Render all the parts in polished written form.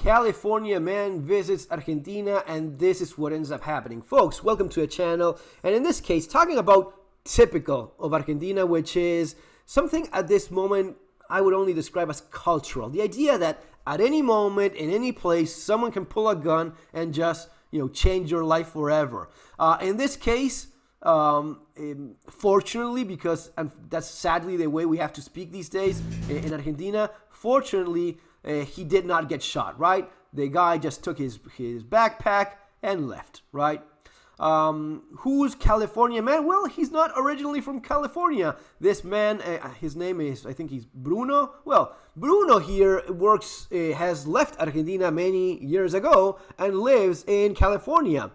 California man visits Argentina, and this is what ends up happening. Folks, welcome to the channel. And in this case, talking about typical of Argentina, which is something at this moment I would only describe as cultural. The idea that at any moment, in any place, someone can pull a gun and just, change your life forever. In this case, fortunately, because that's sadly the way we have to speak these days in Argentina, fortunately, he did not get shot, right? The guy just took his backpack and left, right? Who's California man? Well, he's not originally from California. This man, his name is, I think he's Bruno. Well, Bruno here has left Argentina many years ago and lives in California.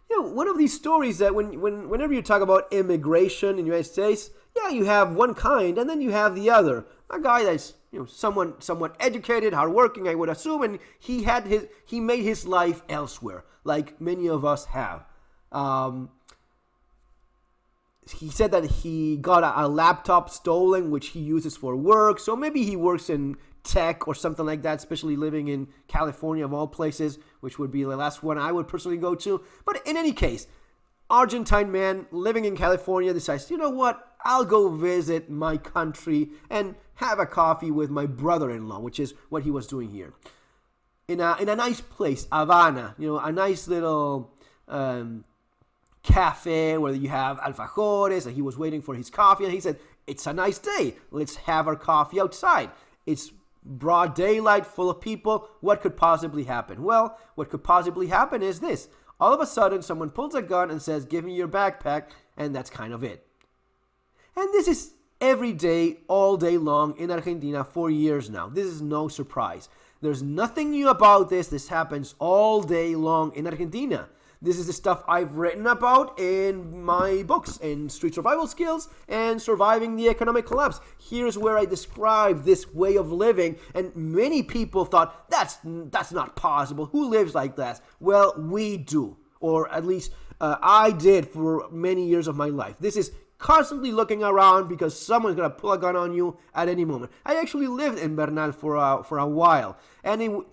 One of these stories that whenever you talk about immigration in the United States, you have one kind and then you have the other. A guy that's somewhat educated, hardworking, I would assume, and he made his life elsewhere, like many of us have. He said that he got a laptop stolen, which he uses for work. So maybe he works in tech or something like that, especially living in California of all places, which would be the last one I would personally go to. But in any case, Argentine man living in California decides, you know what? I'll go visit my country and have a coffee with my brother-in-law, which is what he was doing here. In a nice place, Havana, a nice little cafe where you have alfajores, and he was waiting for his coffee, and he said, it's a nice day. Let's have our coffee outside. It's broad daylight, full of people. What could possibly happen? Well, what could possibly happen is this. All of a sudden, someone pulls a gun and says, give me your backpack, and that's kind of it. And this is every day, all day long in Argentina for years now. This is no surprise. There's nothing new about this. This happens all day long in Argentina. This is the stuff I've written about in my books, in Street Survival Skills and Surviving the Economic Collapse. Here's where I describe this way of living, and many people thought, that's not possible. Who lives like that? Well, we do, or at least I did for many years of my life. This is constantly looking around because someone's going to pull a gun on you at any moment. I actually lived in Bernal for a while, and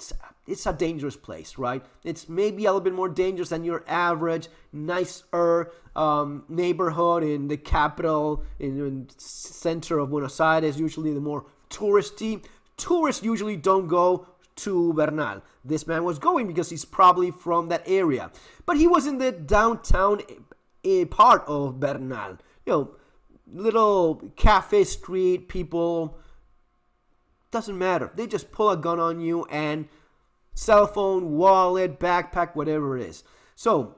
it's a dangerous place, right? It's maybe a little bit more dangerous than your average, nicer neighborhood in the capital, in center of Buenos Aires, usually the more touristy. Tourists usually don't go to Bernal. This man was going because he's probably from that area. But he was in the downtown part of Bernal. Little cafe street people, doesn't matter. They just pull a gun on you and cell phone, wallet, backpack, whatever it is. So,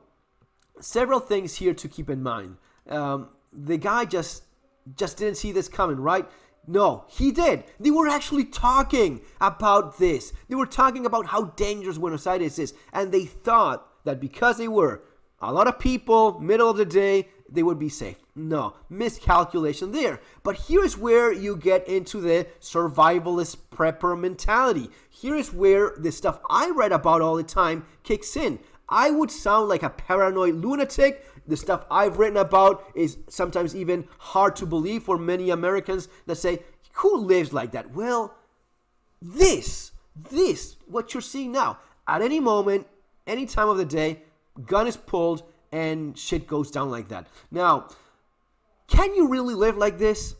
several things here to keep in mind. The guy just didn't see this coming, right? No, he did. They were actually talking about this. They were talking about how dangerous Buenos Aires is. And they thought that because they were a lot of people, middle of the day, they would be safe. No, miscalculation there. But here's where you get into the survivalist prepper mentality. Here's where the stuff I read about all the time kicks in. I would sound like a paranoid lunatic. The stuff I've written about is sometimes even hard to believe for many Americans that say, who lives like that? Well, this, what you're seeing now, at any moment, any time of the day, gun is pulled and shit goes down like that. Now, can you really live like this?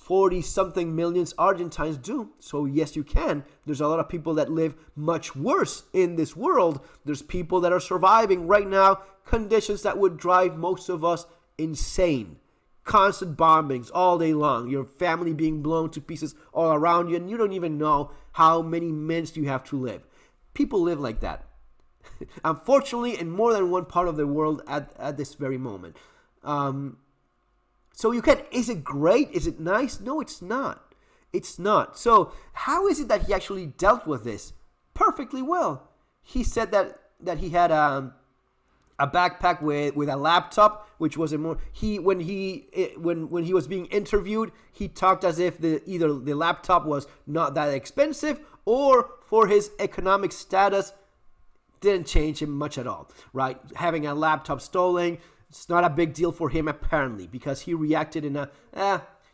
40-something million Argentines do. So yes, you can. There's a lot of people that live much worse in this world. There's people that are surviving right now conditions that would drive most of us insane. Constant bombings all day long. Your family being blown to pieces all around you, and you don't even know how many minutes you have to live. People live like that. Unfortunately, in more than one part of the world at this very moment. So you can, is it great? Is it nice? No, it's not. It's not. So how is it that he actually dealt with this? Perfectly well. He said that he had a backpack with a laptop, which was when he was being interviewed, he talked as if either the laptop was not that expensive or for his economic status didn't change him much at all, right? Having a laptop stolen, it's not a big deal for him apparently, because he reacted in a,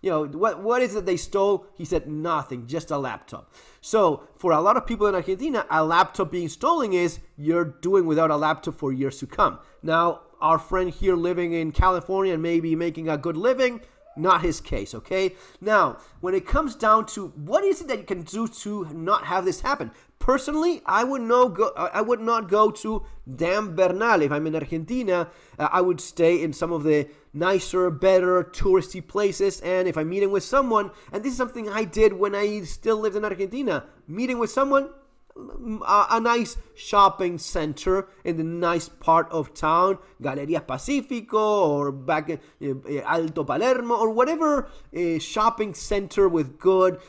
what is it they stole? He said nothing, just a laptop. So for a lot of people in Argentina, a laptop being stolen is you're doing without a laptop for years to come. Now, our friend here living in California and maybe making a good living, not his case, okay? Now, when it comes down to what is it that you can do to not have this happen? Personally, I would not go to Dam Bernal. If I'm in Argentina, I would stay in some of the nicer, better, touristy places. And if I'm meeting with someone, and this is something I did when I still lived in Argentina, meeting with someone, a nice shopping center in the nice part of town, Galerías Pacífico or back in Alto Palermo or whatever shopping center with good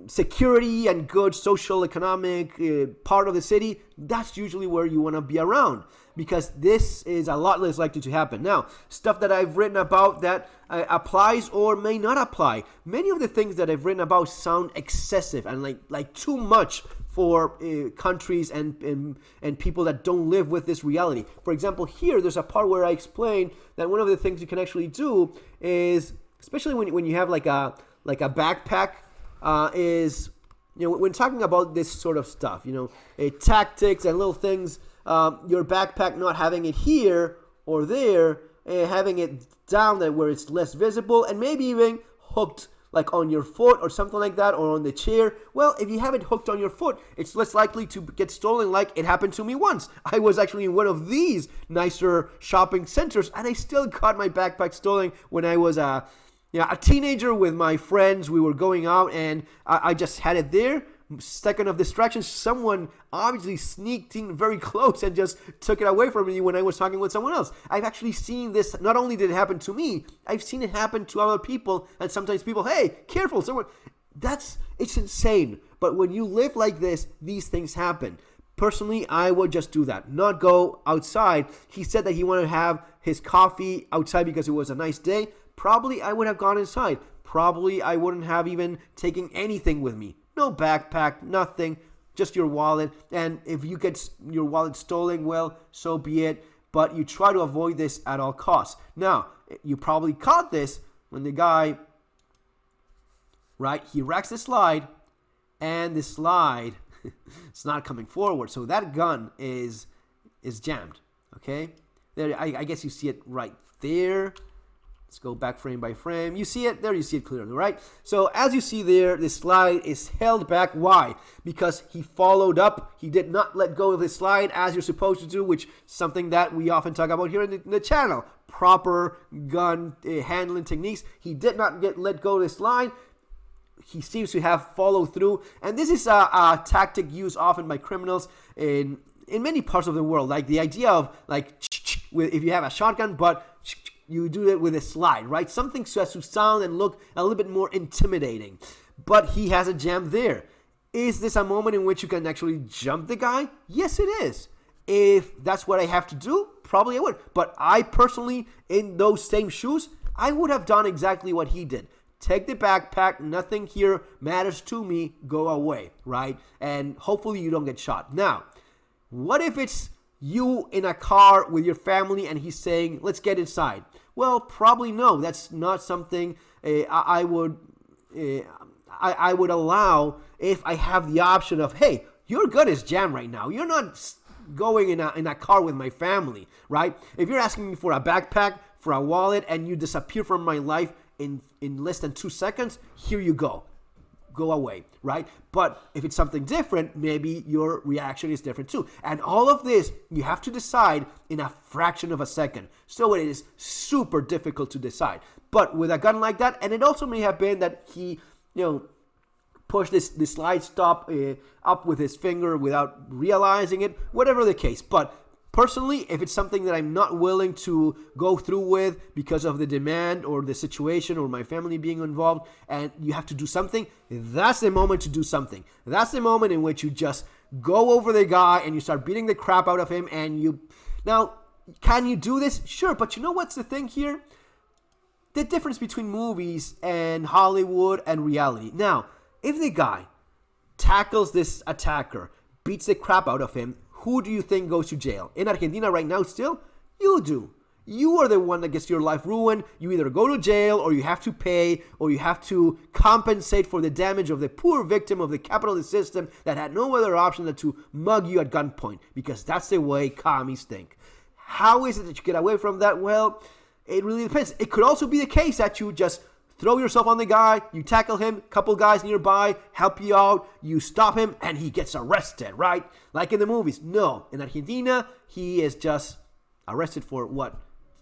security and good social economic part of the city. That's usually where you want to be around, because this is a lot less likely to happen. Now, stuff that I've written about that applies or may not apply. Many of the things that I've written about sound excessive and like too much for countries and people that don't live with this reality. For example, here there's a part where I explain that one of the things you can actually do is, especially when you have like a backpack, is, when talking about this sort of stuff, tactics and little things, your backpack not having it here or there, having it down there where it's less visible, and maybe even hooked like on your foot or something like that, or on the chair. Well, if you have it hooked on your foot, it's less likely to get stolen, like it happened to me once. I was actually in one of these nicer shopping centers, and I still got my backpack stolen when I was a teenager with my friends. We were going out, and I just had it there. Second of distraction, someone obviously sneaked in very close and just took it away from me when I was talking with someone else. I've actually seen this. Not only did it happen to me, I've seen it happen to other people, and sometimes people, hey, careful, someone. It's insane. But when you live like this, these things happen. Personally, I would just do that, not go outside. He said that he wanted to have his coffee outside because it was a nice day. Probably I would have gone inside. Probably I wouldn't have even taken anything with me. No backpack, nothing, just your wallet. And if you get your wallet stolen, well, so be it. But you try to avoid this at all costs. Now, you probably caught this when the guy, right, he racks the slide, and the slide, it's not coming forward. So that gun is jammed, okay? There, I guess you see it right there. Let's go back frame by frame. You see it? There you see it clearly, right? So as you see there, the slide is held back. Why? Because he followed up. He did not let go of the slide as you're supposed to do, which is something that we often talk about here in the channel. Proper gun handling techniques. He did not let go of the slide. He seems to have followed through. And this is a tactic used often by criminals in many parts of the world. Like the idea of if you have a shotgun, but you do it with a slide, right? Something so as to sound and look a little bit more intimidating. But he has a jam there. Is this a moment in which you can actually jump the guy? Yes, it is. If that's what I have to do, probably I would. But I personally, in those same shoes, I would have done exactly what he did. Take the backpack, nothing here matters to me, go away, right? And hopefully you don't get shot. Now, what if it's you in a car with your family and he's saying, let's get inside? Well, probably no. That's not something I would allow if I have the option of, hey, your gun is jammed right now. You're not going in a car with my family, right? If you're asking me for a backpack, for a wallet, and you disappear from my life in less than 2 seconds, here you go. Go away, right? But if it's something different, maybe your reaction is different too. And all of this, you have to decide in a fraction of a second. So it is super difficult to decide. But with a gun like that, and it also may have been that he, pushed the slide stop up with his finger without realizing it, whatever the case. But personally, if it's something that I'm not willing to go through with because of the demand or the situation or my family being involved, and you have to do something, that's the moment to do something. That's the moment in which you just go over the guy and you start beating the crap out of him. And now, can you do this? Sure, but you know what's the thing here? The difference between movies and Hollywood and reality. Now, if the guy tackles this attacker, beats the crap out of him, who do you think goes to jail? In Argentina right now still? You do. you are the one that gets your life ruined. You either go to jail, or you have to pay, or you have to compensate for the damage of the poor victim of the capitalist system that had no other option than to mug you at gunpoint, because that's the way commies think. How is it that you get away from that? Well, it really depends. It could also be the case that you just throw yourself on the guy, you tackle him, couple guys nearby help you out, you stop him, and he gets arrested, right? Like in the movies. No, in Argentina, he is just arrested for,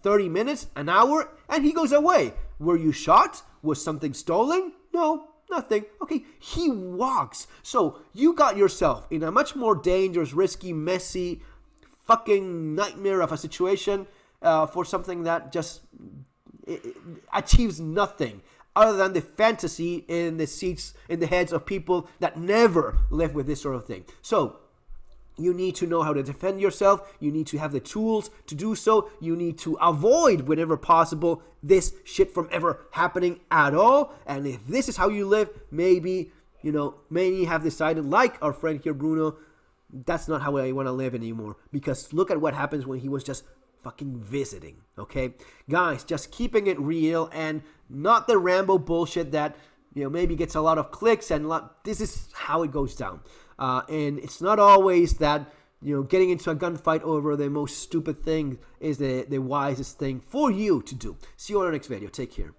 30 minutes, an hour, and he goes away. Were you shot? Was something stolen? No, nothing. Okay, he walks. So you got yourself in a much more dangerous, risky, messy, fucking nightmare of a situation for something that just achieves nothing other than the fantasy in the heads of people that never live with this sort of thing. So you need to know how to defend yourself. You need to have the tools to do so. You need to avoid, whenever possible, this shit from ever happening at all. And if this is how you live, maybe you have decided, like our friend here, Bruno, that's not how I want to live anymore. Because look at what happens when he was just fucking visiting, okay? Guys, just keeping it real and not the Rambo bullshit that, maybe gets a lot of clicks, and this is how it goes down. And it's not always that, getting into a gunfight over the most stupid thing is the wisest thing for you to do. See you on our next video. Take care.